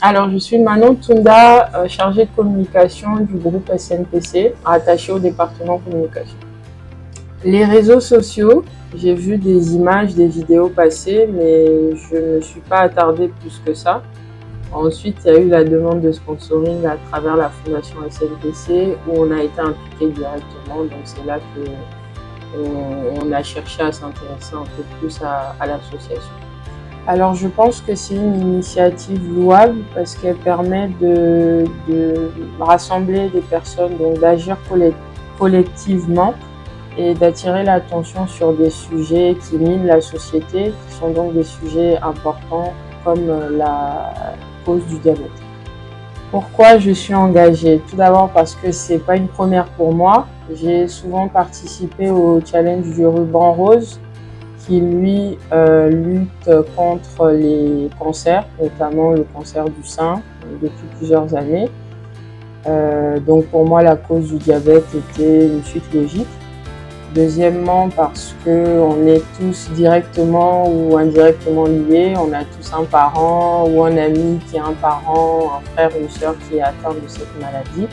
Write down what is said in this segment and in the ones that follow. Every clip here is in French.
Alors, je suis Manon Tunda, chargée de communication du groupe SNPC, rattachée au département communication. Les réseaux sociaux, j'ai vu des images, des vidéos passer, mais je ne me suis pas attardée plus que ça. Ensuite, il y a eu la demande de sponsoring à travers la fondation SNPC où on a été impliqué directement. Donc, c'est là qu'on a cherché à s'intéresser un peu plus à l'association. Alors je pense que c'est une initiative louable parce qu'elle permet de rassembler des personnes, donc d'agir collectivement et d'attirer l'attention sur des sujets qui minent la société, qui sont donc des sujets importants comme la cause du diabète. Pourquoi je suis engagée? Tout d'abord parce que c'est pas une première pour moi. J'ai souvent participé au challenge du ruban rose qui lui lutte contre les cancers, notamment le cancer du sein, depuis plusieurs années. Donc pour moi, la cause du diabète était une suite logique. Deuxièmement, parce qu'on est tous directement ou indirectement liés. On a tous un parent ou un ami qui a un parent, un frère ou une sœur qui est atteint de cette maladie.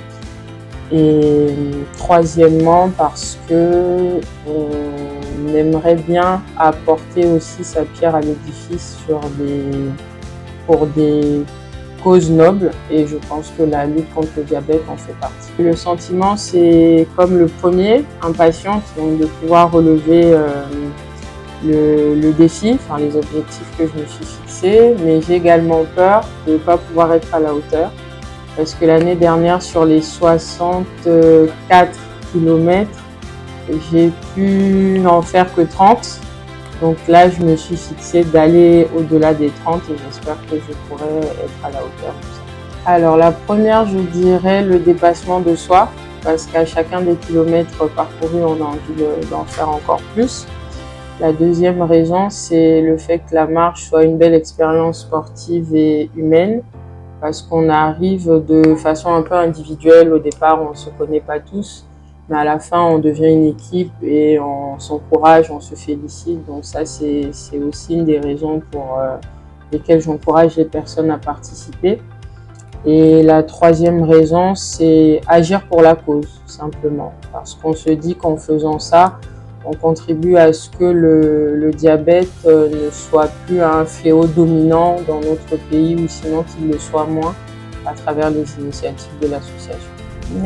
Et troisièmement, parce que on aimerait bien apporter aussi sa pierre à l'édifice pour des causes nobles, et je pense que la lutte contre le diabète en fait partie. Le sentiment, c'est comme le premier, impatiente, donc de pouvoir relever le défi, enfin les objectifs que je me suis fixés, mais j'ai également peur de ne pas pouvoir être à la hauteur. Parce que l'année dernière, sur les 64 km, j'ai pu n'en faire que 30. Donc là, je me suis fixée d'aller au-delà des 30 et j'espère que je pourrai être à la hauteur de ça. Alors la première, je dirais le dépassement de soi, parce qu'à chacun des kilomètres parcourus, on a envie d'en faire encore plus. La deuxième raison, c'est le fait que la marche soit une belle expérience sportive et humaine, parce qu'on arrive de façon un peu individuelle. Au départ, on ne se connaît pas tous, mais à la fin, on devient une équipe et on s'encourage, on se félicite. Donc ça, c'est aussi une des raisons pour lesquelles j'encourage les personnes à participer. Et la troisième raison, c'est agir pour la cause, simplement. Parce qu'on se dit qu'en faisant ça, on contribue à ce que le diabète ne soit plus un fléau dominant dans notre pays, ou sinon qu'il le soit moins à travers les initiatives de l'association.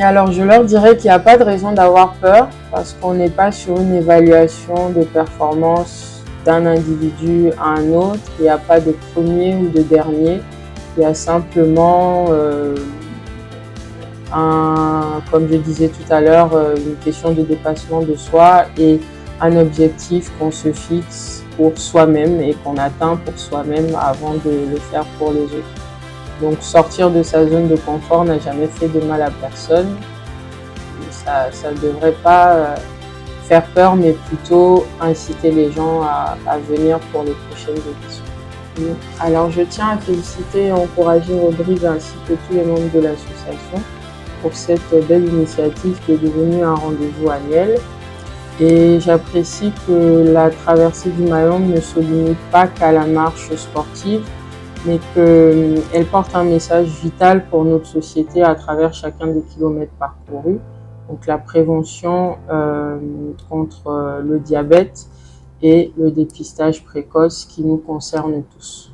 Alors je leur dirais qu'il n'y a pas de raison d'avoir peur, parce qu'on n'est pas sur une évaluation de performance d'un individu à un autre. Il n'y a pas de premier ou de dernier. Il y a simplement comme je disais tout à l'heure, une question de dépassement de soi et un objectif qu'on se fixe pour soi-même et qu'on atteint pour soi-même avant de le faire pour les autres. Donc sortir de sa zone de confort n'a jamais fait de mal à personne. Ça ne devrait pas faire peur, mais plutôt inciter les gens à venir pour les prochaines éditions. Alors je tiens à féliciter et encourager Rodrigue ainsi que tous les membres de l'association pour cette belle initiative qui est devenue un rendez-vous annuel. Et j'apprécie que la traversée du Mayombe ne se limite pas qu'à la marche sportive, mais qu'elle porte un message vital pour notre société à travers chacun des kilomètres parcourus. Donc la prévention contre le diabète et le dépistage précoce qui nous concerne tous.